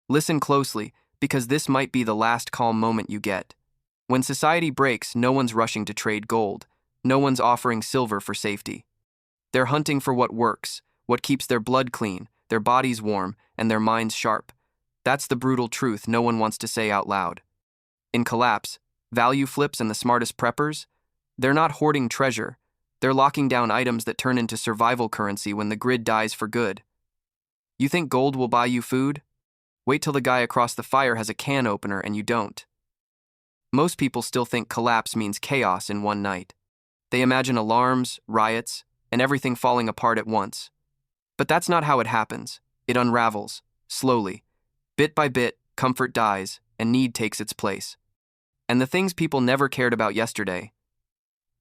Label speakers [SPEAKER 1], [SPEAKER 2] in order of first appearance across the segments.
[SPEAKER 1] Listen closely, because this might be the last calm moment you get. When society breaks, no one's rushing to trade gold. No one's offering silver for safety. They're hunting for what works, what keeps their blood clean, their bodies warm, and their minds sharp. That's the brutal truth no one wants to say out loud. In collapse, value flips and the smartest preppers, they're not hoarding treasure. They're locking down items that turn into survival currency when the grid dies for good. You think gold will buy you food? Wait till the guy across the fire has a can opener and you don't. Most people still think collapse means chaos in one night. They imagine alarms, riots, and everything falling apart at once. But that's not how it happens. It unravels, slowly. Bit by bit, comfort dies, and need takes its place. And the things people never cared about yesterday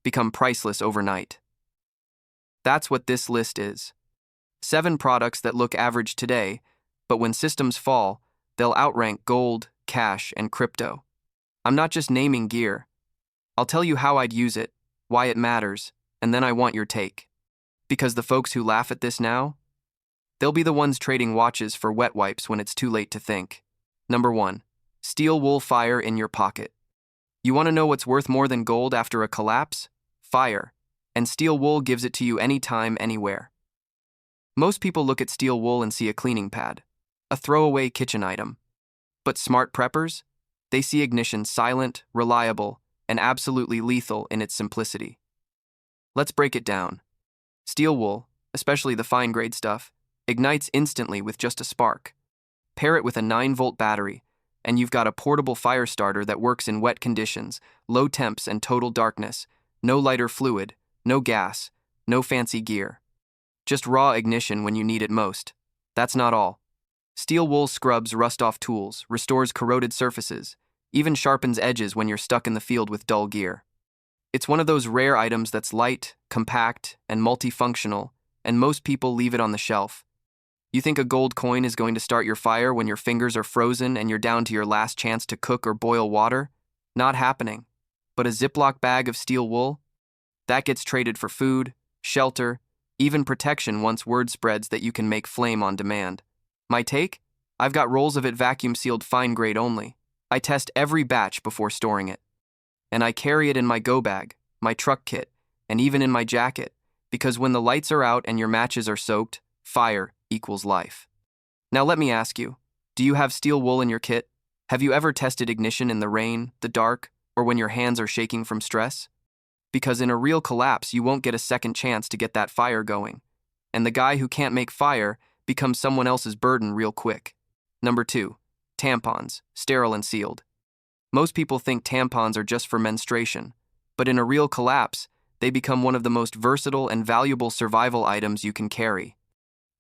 [SPEAKER 1] become priceless overnight. That's what this list is. 7 products that look average today, but when systems fall, they'll outrank gold, cash, and crypto. I'm not just naming gear. I'll tell you how I'd use it, why it matters, and then I want your take. Because the folks who laugh at this now, they'll be the ones trading watches for wet wipes when it's too late to think. Number 1. Steel wool fire in your pocket. You want to know what's worth more than gold after a collapse? Fire. And steel wool gives it to you anytime, anywhere. Most people look at steel wool and see a cleaning pad, a throwaway kitchen item. But smart preppers? They see ignition silent, reliable, and absolutely lethal in its simplicity. Let's break it down. Steel wool, especially the fine-grade stuff, ignites instantly with just a spark. Pair it with a 9-volt battery, and you've got a portable fire starter that works in wet conditions, low temps, and total darkness. No lighter fluid, no gas, no fancy gear. Just raw ignition when you need it most. That's not all. Steel wool scrubs rust-off tools, restores corroded surfaces, even sharpens edges when you're stuck in the field with dull gear. It's one of those rare items that's light, compact, and multifunctional, and most people leave it on the shelf. You think a gold coin is going to start your fire when your fingers are frozen and you're down to your last chance to cook or boil water? Not happening. But a Ziploc bag of steel wool? That gets traded for food, shelter, even protection once word spreads that you can make flame on demand. My take? I've got rolls of it vacuum-sealed fine grade only. I test every batch before storing it. And I carry it in my go bag, my truck kit, and even in my jacket, because when the lights are out and your matches are soaked, fire equals life. Now let me ask you, do you have steel wool in your kit? Have you ever tested ignition in the rain, the dark, or when your hands are shaking from stress? Because in a real collapse, you won't get a second chance to get that fire going. And the guy who can't make fire becomes someone else's burden real quick. Number 2. Tampons, sterile and sealed. Most people think tampons are just for menstruation, but in a real collapse, they become one of the most versatile and valuable survival items you can carry.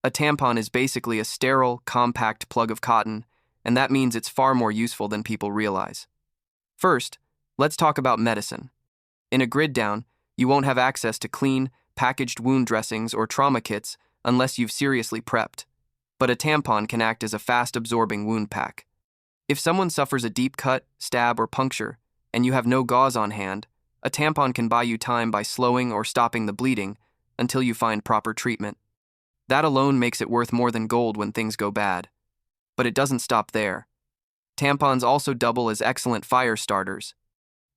[SPEAKER 1] A tampon is basically a sterile, compact plug of cotton, and that means it's far more useful than people realize. First, let's talk about medicine. In a grid down, you won't have access to clean, packaged wound dressings or trauma kits unless you've seriously prepped. But a tampon can act as a fast-absorbing wound pack. If someone suffers a deep cut, stab, or puncture, and you have no gauze on hand, a tampon can buy you time by slowing or stopping the bleeding until you find proper treatment. That alone makes it worth more than gold when things go bad. But it doesn't stop there. Tampons also double as excellent fire starters.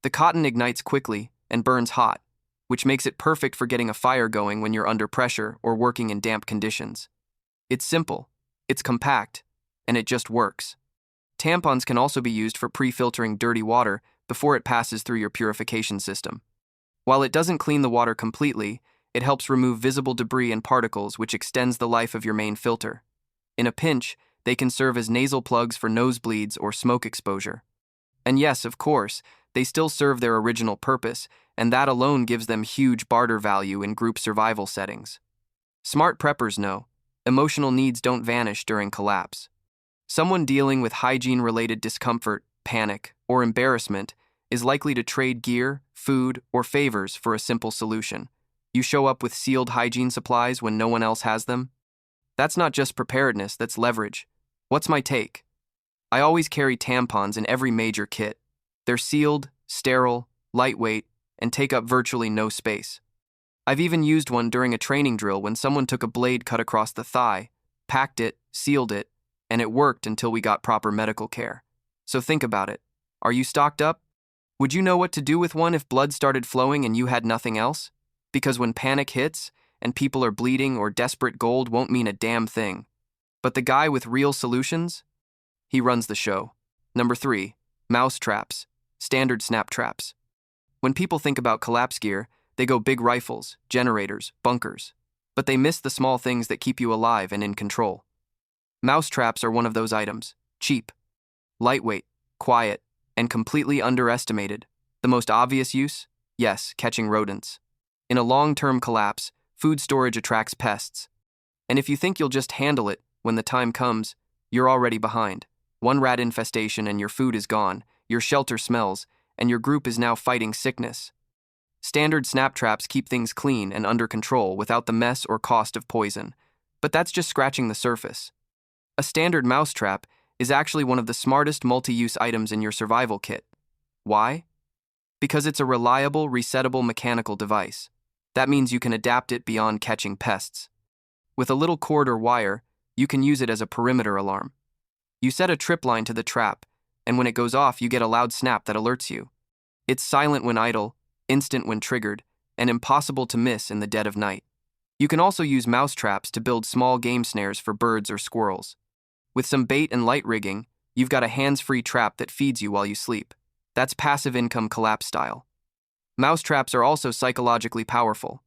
[SPEAKER 1] The cotton ignites quickly and burns hot, which makes it perfect for getting a fire going when you're under pressure or working in damp conditions. It's simple, it's compact, and it just works. Tampons can also be used for pre-filtering dirty water before it passes through your purification system. While it doesn't clean the water completely, it helps remove visible debris and particles, which extends the life of your main filter. In a pinch, they can serve as nasal plugs for nosebleeds or smoke exposure. And yes, of course, they still serve their original purpose, and that alone gives them huge barter value in group survival settings. Smart preppers know, emotional needs don't vanish during collapse. Someone dealing with hygiene-related discomfort, panic, or embarrassment is likely to trade gear, food, or favors for a simple solution. You show up with sealed hygiene supplies when no one else has them? That's not just preparedness, that's leverage. What's my take? I always carry tampons in every major kit. They're sealed, sterile, lightweight, and take up virtually no space. I've even used one during a training drill when someone took a blade cut across the thigh, packed it, sealed it, and it worked until we got proper medical care. So think about it. Are you stocked up? Would you know what to do with one if blood started flowing and you had nothing else? Because when panic hits and people are bleeding or desperate, gold won't mean a damn thing. But the guy with real solutions? He runs the show. Number 3, mouse traps, standard snap traps. When people think about collapse gear, they go big rifles, generators, bunkers. But they miss the small things that keep you alive and in control. Mouse traps are one of those items. Cheap, lightweight, quiet, and completely underestimated. The most obvious use? Yes, catching rodents. In a long-term collapse, food storage attracts pests. And if you think you'll just handle it when the time comes, you're already behind. One rat infestation and your food is gone, your shelter smells, and your group is now fighting sickness. Standard snap traps keep things clean and under control without the mess or cost of poison. But that's just scratching the surface. A standard mouse trap is actually one of the smartest multi-use items in your survival kit. Why? Because it's a reliable, resettable mechanical device. That means you can adapt it beyond catching pests. With a little cord or wire, you can use it as a perimeter alarm. You set a trip line to the trap, and when it goes off, you get a loud snap that alerts you. It's silent when idle, instant when triggered, and impossible to miss in the dead of night. You can also use mouse traps to build small game snares for birds or squirrels. With some bait and light rigging, you've got a hands-free trap that feeds you while you sleep. That's passive income collapse style. Mouse traps are also psychologically powerful.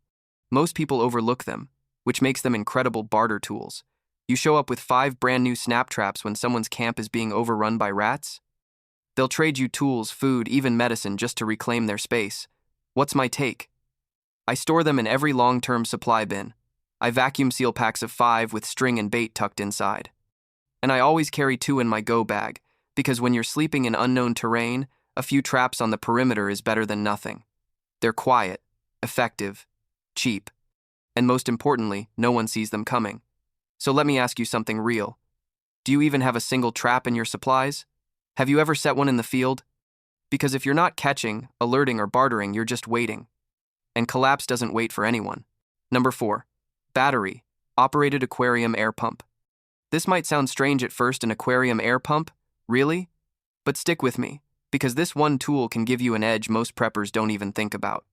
[SPEAKER 1] Most people overlook them, which makes them incredible barter tools. You show up with 5 brand new snap traps when someone's camp is being overrun by rats? They'll trade you tools, food, even medicine just to reclaim their space. What's my take? I store them in every long-term supply bin. I vacuum seal packs of 5 with string and bait tucked inside. And I always carry 2 in my go bag, because when you're sleeping in unknown terrain, a few traps on the perimeter is better than nothing. They're quiet, effective, cheap, and most importantly, no one sees them coming. So let me ask you something real. Do you even have a single trap in your supplies? Have you ever set one in the field? Because if you're not catching, alerting, or bartering, you're just waiting. And collapse doesn't wait for anyone. Number 4, battery, operated aquarium air pump. This might sound strange at first, an aquarium air pump? Really? But stick with me, because this one tool can give you an edge most preppers don't even think about.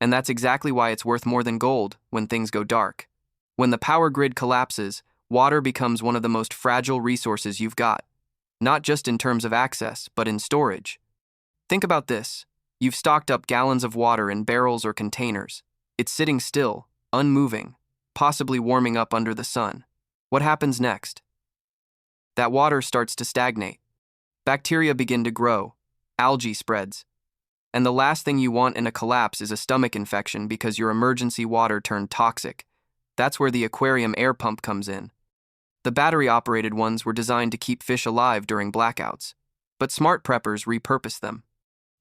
[SPEAKER 1] And that's exactly why it's worth more than gold when things go dark. When the power grid collapses, water becomes one of the most fragile resources you've got. Not just in terms of access, but in storage. Think about this. You've stocked up gallons of water in barrels or containers. It's sitting still, unmoving, possibly warming up under the sun. What happens next? That water starts to stagnate. Bacteria begin to grow. Algae spreads. And the last thing you want in a collapse is a stomach infection because your emergency water turned toxic. That's where the aquarium air pump comes in. The battery-operated ones were designed to keep fish alive during blackouts, but smart preppers repurpose them.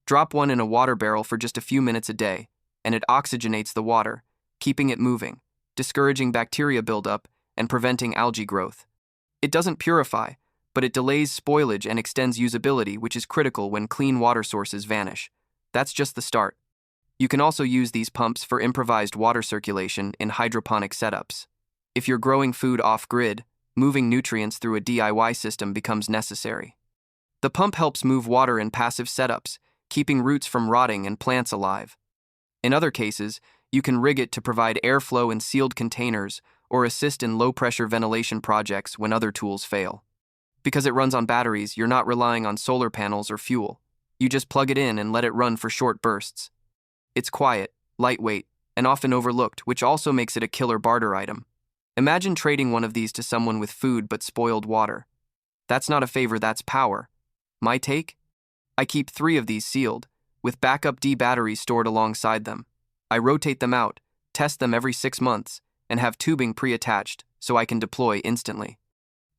[SPEAKER 1] Drop one in a water barrel for just a few minutes a day, and it oxygenates the water, keeping it moving, discouraging bacteria buildup, and preventing algae growth. It doesn't purify, but it delays spoilage and extends usability, which is critical when clean water sources vanish. That's just the start. You can also use these pumps for improvised water circulation in hydroponic setups. If you're growing food off-grid, moving nutrients through a DIY system becomes necessary. The pump helps move water in passive setups, keeping roots from rotting and plants alive. In other cases, you can rig it to provide airflow in sealed containers or assist in low-pressure ventilation projects when other tools fail. Because it runs on batteries, you're not relying on solar panels or fuel. You just plug it in and let it run for short bursts. It's quiet, lightweight, and often overlooked, which also makes it a killer barter item. Imagine trading one of these to someone with food but spoiled water. That's not a favor, that's power. My take? I keep 3 of these sealed, with backup D batteries stored alongside them. I rotate them out, test them every 6 months, and have tubing pre-attached so I can deploy instantly.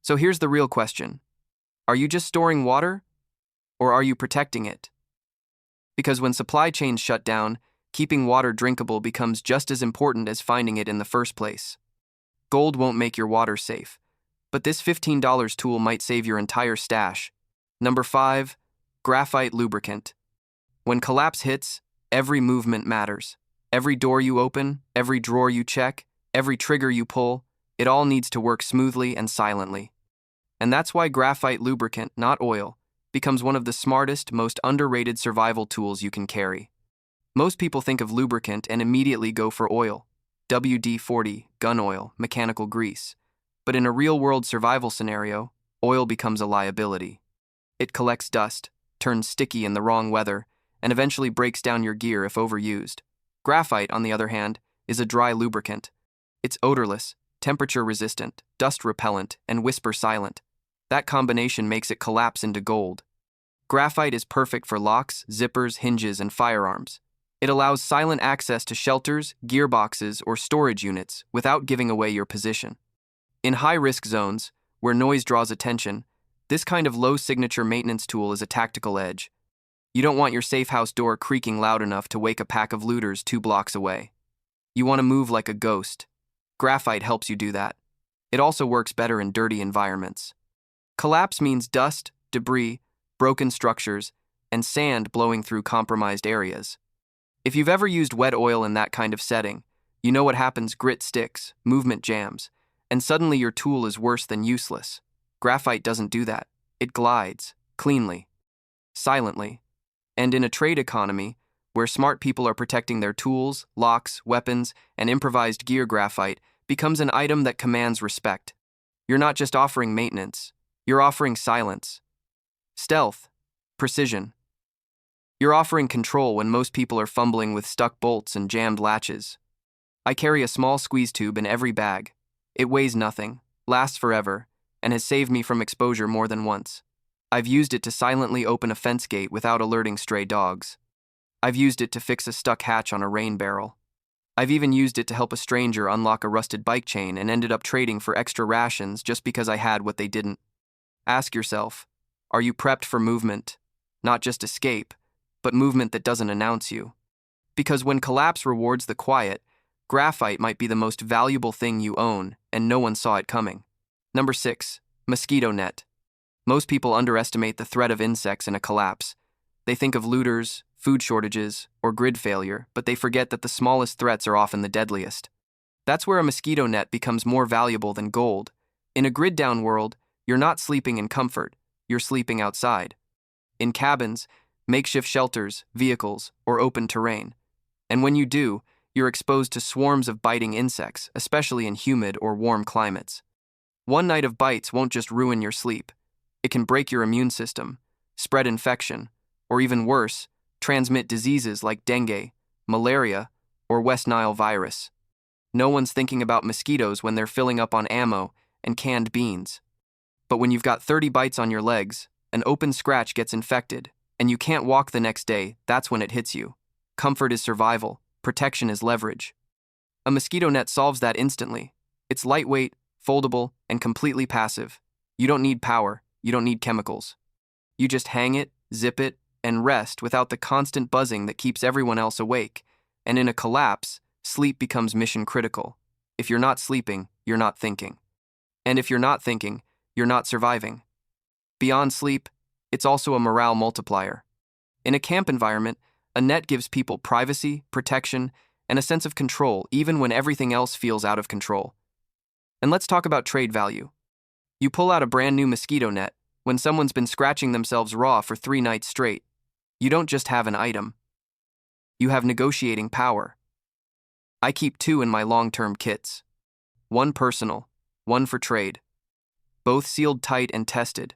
[SPEAKER 1] So here's the real question. Are you just storing water? Or are you protecting it? Because when supply chains shut down, keeping water drinkable becomes just as important as finding it in the first place. Gold won't make your water safe, but this $15 tool might save your entire stash. Number 5, graphite lubricant. When collapse hits, every movement matters. Every door you open, every drawer you check, every trigger you pull, it all needs to work smoothly and silently. And that's why graphite lubricant, not oil, becomes one of the smartest, most underrated survival tools you can carry. Most people think of lubricant and immediately go for oil, WD-40, gun oil, mechanical grease. But in a real-world survival scenario, oil becomes a liability. It collects dust, turns sticky in the wrong weather, and eventually breaks down your gear if overused. Graphite, on the other hand, is a dry lubricant. It's odorless, temperature-resistant, dust-repellent, and whisper-silent. That combination makes it collapse into gold. Graphite is perfect for locks, zippers, hinges, and firearms. It allows silent access to shelters, gearboxes, or storage units without giving away your position. In high-risk zones, where noise draws attention, this kind of low-signature maintenance tool is a tactical edge. You don't want your safe house door creaking loud enough to wake a pack of looters 2 blocks away. You want to move like a ghost. Graphite helps you do that. It also works better in dirty environments. Collapse means dust, debris, broken structures, and sand blowing through compromised areas. If you've ever used wet oil in that kind of setting, you know what happens: grit sticks, movement jams, and suddenly your tool is worse than useless. Graphite doesn't do that. It glides, cleanly, silently. And in a trade economy, where smart people are protecting their tools, locks, weapons, and improvised gear, graphite becomes an item that commands respect. You're not just offering maintenance, you're offering silence, stealth, precision. You're offering control when most people are fumbling with stuck bolts and jammed latches. I carry a small squeeze tube in every bag. It weighs nothing, lasts forever, and has saved me from exposure more than once. I've used it to silently open a fence gate without alerting stray dogs. I've used it to fix a stuck hatch on a rain barrel. I've even used it to help a stranger unlock a rusted bike chain and ended up trading for extra rations just because I had what they didn't. Ask yourself, are you prepped for movement? Not just escape, but movement that doesn't announce you. Because when collapse rewards the quiet, graphite might be the most valuable thing you own, and no one saw it coming. Number 6, mosquito net. Most people underestimate the threat of insects in a collapse. They think of looters, food shortages, or grid failure, but they forget that the smallest threats are often the deadliest. That's where a mosquito net becomes more valuable than gold. In a grid-down world, you're not sleeping in comfort, you're sleeping outside. In cabins, makeshift shelters, vehicles, or open terrain. And when you do, you're exposed to swarms of biting insects, especially in humid or warm climates. One night of bites won't just ruin your sleep. It can break your immune system, spread infection, or even worse, transmit diseases like dengue, malaria, or West Nile virus. No one's thinking about mosquitoes when they're filling up on ammo and canned beans. But when you've got 30 bites on your legs, an open scratch gets infected, and you can't walk the next day, that's when it hits you. Comfort is survival, protection is leverage. A mosquito net solves that instantly. It's lightweight, foldable, and completely passive. You don't need power, you don't need chemicals. You just hang it, zip it, and rest without the constant buzzing that keeps everyone else awake. And in a collapse, sleep becomes mission critical. If you're not sleeping, you're not thinking. And if you're not thinking, you're not surviving. Beyond sleep, it's also a morale multiplier. In a camp environment, a net gives people privacy, protection, and a sense of control even when everything else feels out of control. And let's talk about trade value. You pull out a brand new mosquito net when someone's been scratching themselves raw for 3 nights straight. You don't just have an item. You have negotiating power. I keep 2 in my long-term kits. 1 personal, 1 for trade. Both sealed tight and tested.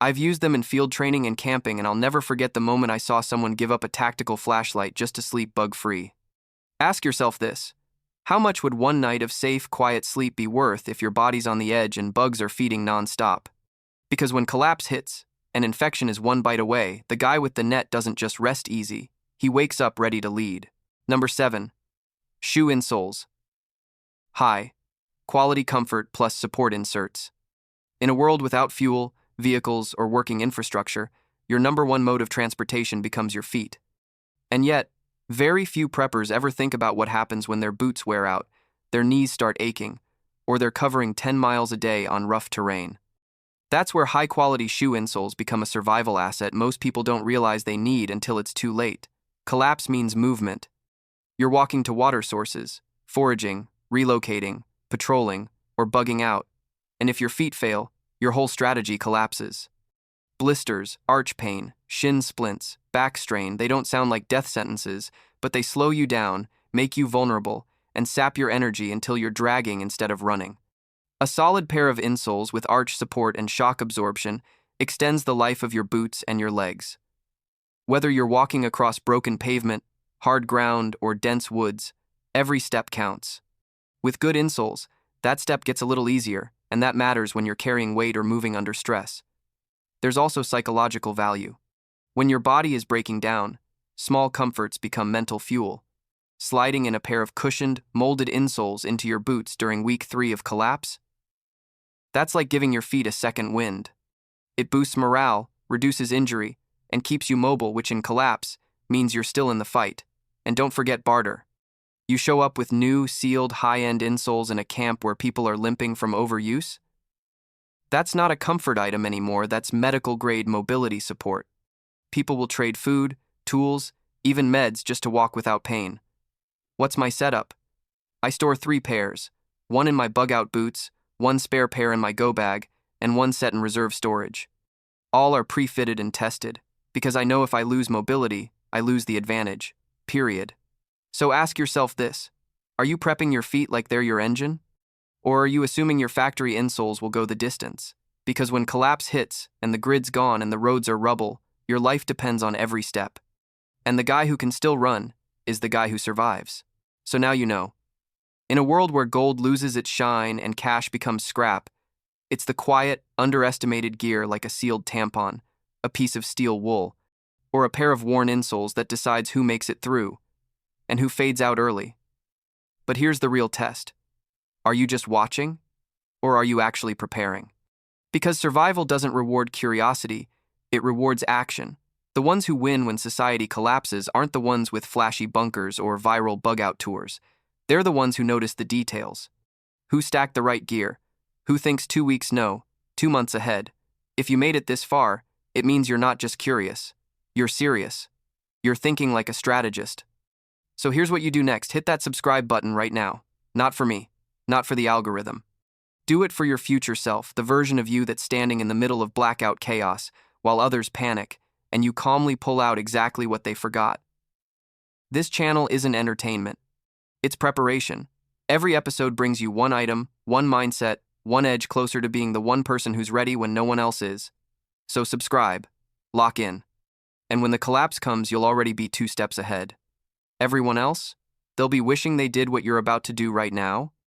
[SPEAKER 1] I've used them in field training and camping, and I'll never forget the moment I saw someone give up a tactical flashlight just to sleep bug-free. Ask yourself this: how much would 1 night of safe, quiet sleep be worth if your body's on the edge and bugs are feeding non-stop? Because when collapse hits, and infection is 1 bite away, the guy with the net doesn't just rest easy, he wakes up ready to lead. Number 7. Shoe insoles. High quality comfort plus support inserts. In a world without fuel, vehicles, or working infrastructure, your number 1 mode of transportation becomes your feet. And yet, very few preppers ever think about what happens when their boots wear out, their knees start aching, or they're covering 10 miles a day on rough terrain. That's where high-quality shoe insoles become a survival asset most people don't realize they need until it's too late. Collapse means movement. You're walking to water sources, foraging, relocating, patrolling, or bugging out. And if your feet fail, your whole strategy collapses. Blisters, arch pain, shin splints, back strain, they don't sound like death sentences, but they slow you down, make you vulnerable, and sap your energy until you're dragging instead of running. A solid pair of insoles with arch support and shock absorption extends the life of your boots and your legs. Whether you're walking across broken pavement, hard ground, or dense woods, every step counts. With good insoles, that step gets a little easier, and that matters when you're carrying weight or moving under stress. There's also psychological value. When your body is breaking down, small comforts become mental fuel. Sliding in a pair of cushioned, molded insoles into your boots during week 3 of collapse? That's like giving your feet a second wind. It boosts morale, reduces injury, and keeps you mobile, which in collapse means you're still in the fight. And don't forget barter. You show up with new, sealed, high-end insoles in a camp where people are limping from overuse? That's not a comfort item anymore, that's medical-grade mobility support. People will trade food, tools, even meds just to walk without pain. What's my setup? I store 3 pairs, one in my bug-out boots, one spare pair in my go bag, and one set in reserve storage. All are pre-fitted and tested, because I know if I lose mobility, I lose the advantage, period. So ask yourself this: are you prepping your feet like they're your engine? Or are you assuming your factory insoles will go the distance? Because when collapse hits, and the grid's gone and the roads are rubble, your life depends on every step. And the guy who can still run is the guy who survives. So now you know. In a world where gold loses its shine and cash becomes scrap, it's the quiet, underestimated gear like a sealed tampon, a piece of steel wool, or a pair of worn insoles that decides who makes it through and who fades out early. But here's the real test. Are you just watching, or are you actually preparing? Because survival doesn't reward curiosity, it rewards action. The ones who win when society collapses aren't the ones with flashy bunkers or viral bug-out tours. They're the ones who notice the details. Who stacked the right gear? Who thinks 2 weeks no, 2 months ahead? If you made it this far, it means you're not just curious. You're serious. You're thinking like a strategist. So here's what you do next. Hit that subscribe button right now. Not for me. Not for the algorithm. Do it for your future self, the version of you that's standing in the middle of blackout chaos while others panic, and you calmly pull out exactly what they forgot. This channel isn't entertainment. It's preparation. Every episode brings you one item, one mindset, one edge closer to being the one person who's ready when no one else is. So subscribe. Lock in. And when the collapse comes, you'll already be 2 steps ahead. Everyone else? They'll be wishing they did what you're about to do right now.